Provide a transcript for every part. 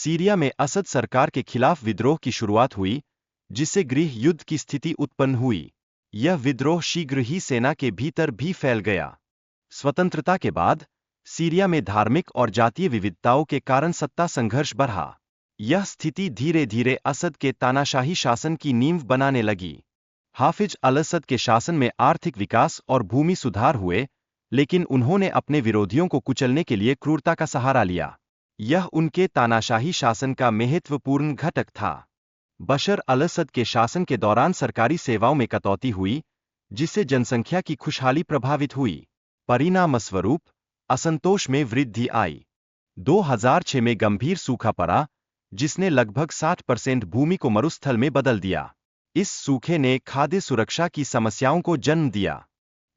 Syria में असद सरकार के खिलाफ विद्रोह की शुरुआत हुई, जिससे गृह युद्ध की स्थिति उत्पन्न हुई। यह विद्रोह शीघ्र ही सेना के भीतर भी फैल गया। स्वतंत्रता के बाद सीरिया में धार्मिक और जातीय विविधताओं के कारण सत्ता संघर्ष बढ़ा। यह स्थिति धीरे धीरे असद के तानाशाही शासन की नींव बनाने लगी। हाफिज अल-असद के शासन में आर्थिक विकास और भूमि सुधार हुए, लेकिन उन्होंने अपने विरोधियों को कुचलने के लिए क्रूरता का सहारा लिया। यह उनके तानाशाही शासन का महत्वपूर्ण घटक था। बशर अल-असद के शासन के दौरान सरकारी सेवाओं में कटौती हुई, जिससे जनसंख्या की खुशहाली प्रभावित हुई। परिणामस्वरूप असंतोष में वृद्धि आई। 2006 में गंभीर सूखा पड़ा, जिसने लगभग 60% भूमि को मरुस्थल में बदल दिया। इस सूखे ने खाद्य सुरक्षा की समस्याओं को जन्म दिया।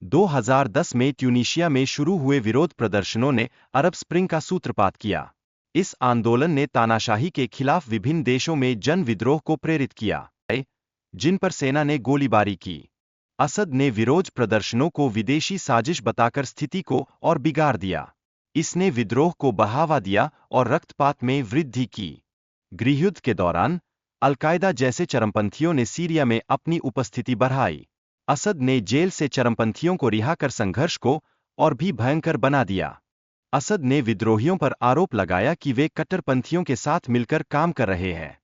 2010 में ट्यूनीशिया में शुरू हुए विरोध प्रदर्शनों ने अरब स्प्रिंग का सूत्रपात किया। इस आंदोलन ने तानाशाही के खिलाफ विभिन्न देशों में जन विद्रोह को प्रेरित किया, जिन पर सेना ने गोलीबारी की। असद ने विरोध प्रदर्शनों को विदेशी साजिश बताकर स्थिति को और बिगाड़ दिया। इसने विद्रोह को बढ़ावा दिया और रक्तपात में वृद्धि की। गृहयुद्ध के दौरान अल-कायदा जैसे चरमपंथियों ने सीरिया में अपनी उपस्थिति बढ़ाई। असद ने जेल से चरमपंथियों को रिहा कर संघर्ष को और भी भयंकर बना दिया। असद ने विद्रोहियों पर आरोप लगाया कि वे कट्टरपंथियों के साथ मिलकर काम कर रहे हैं।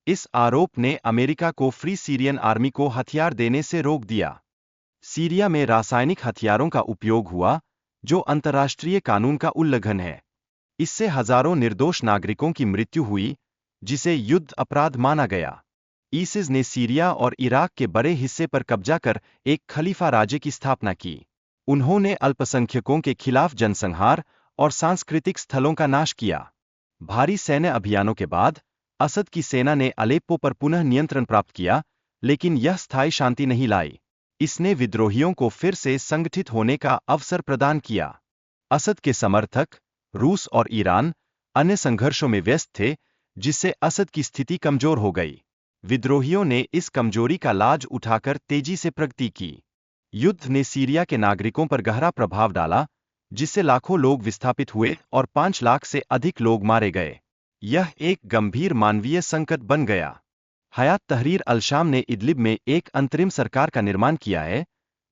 इस आरोप ने अमेरिका को फ्री सीरियन आर्मी को हथियार देने से रोक दिया। सीरिया में रासायनिक हथियारों का उपयोग हुआ, जो अंतर्राष्ट्रीय कानून का उल्लंघन है। इससे हजारों निर्दोष नागरिकों की मृत्यु हुई, जिसे युद्ध अपराध माना गया। ईसिस ने सीरिया और इराक के बड़े हिस्से पर कब्जा कर एक खलीफा राज्य की स्थापना की। उन्होंने अल्पसंख्यकों के खिलाफ जनसंहार और सांस्कृतिक स्थलों का नाश किया। भारी सैन्य अभियानों के बाद असद की सेना ने अलेप्पो पर पुनः नियंत्रण प्राप्त किया, लेकिन यह स्थायी शांति नहीं लाई। इसने विद्रोहियों को फिर से संगठित होने का अवसर प्रदान किया। असद के समर्थक रूस और ईरान अन्य संघर्षों में व्यस्त थे, जिससे असद की स्थिति कमजोर हो गई। विद्रोहियों ने इस कमजोरी का लाज उठाकर तेजी से प्रगति की। युद्ध ने सीरिया के नागरिकों पर गहरा प्रभाव डाला, जिससे लाखों लोग विस्थापित हुए और 5 लाख से अधिक लोग मारे गए। यह एक गंभीर मानवीय संकट बन गया। हयात तहरीर अल-शाम ने इदलिब में एक अंतरिम सरकार का निर्माण किया है,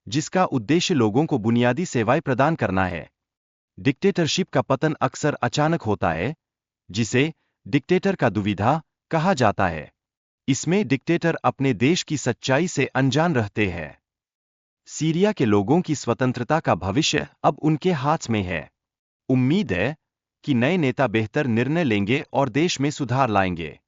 जिसका उद्देश्य लोगों को बुनियादी सेवाएं प्रदान करना है। डिक्टेटरशिप का पतन अक्सर अचानक होता है, जिसे डिक्टेटर का दुविधा कहा जाता है। इसमें डिक्टेटर अपने देश की सच्चाई से अनजान रहते हैं। सीरिया के लोगों की स्वतंत्रता का भविष्य अब उनके हाथ में है। उम्मीद है कि नए नेता बेहतर निर्णय लेंगे और देश में सुधार लाएंगे।